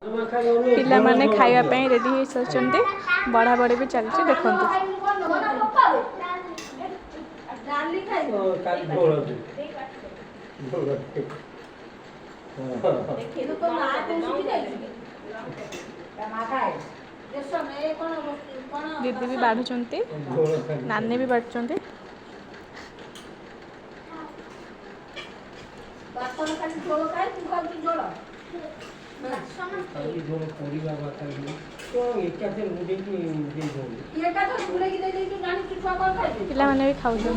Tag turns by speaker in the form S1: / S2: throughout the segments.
S1: पिला माने खाइबा ପାଇଁ रेडी ହେଇ सारछन्ते बड़ा बड़ी भी चलछि देखंतु
S2: डाली खाइबो काली झोल देखि तो मा सुखी जाई मा खाए देश में कोन
S1: दीदी भी बाढ़ुचंती नानी भी बाढ़ुचंती
S2: बातन खाली झोल खाए तू खा झोल
S3: खाली झोल पूरी बाबा खाली तो एका से मुझे की दे दो
S2: ये का तो पूरे की दे दे तू नानी तू छुआ कोन खाए
S1: पिला माने भी खाउछन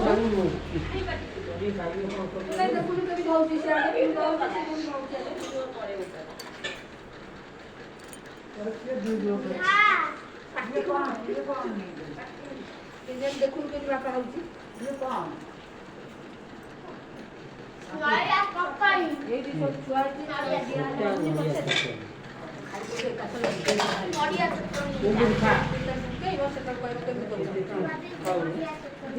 S3: अभी खाली को
S2: पूरे तो पूरी कभी धोती से आगे तू धोती से पड़े ऊपर हां ये कौन ये देखुन के बापा होची ये कौन छुआया पप्पाई ये भी सब छुआई थी ना दिया बढ़िया
S3: वो खा
S2: कई वर्ष तक कोई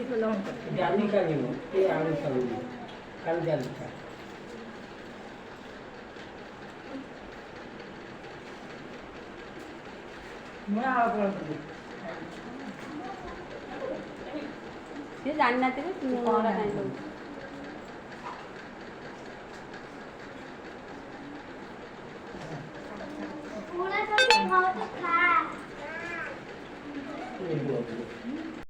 S2: तो
S3: जानी का नहीं ये आलू खाली कल जानी का मैं आप
S2: ये जानना थे कि कौन है
S4: पूरा तो खाओ तो खा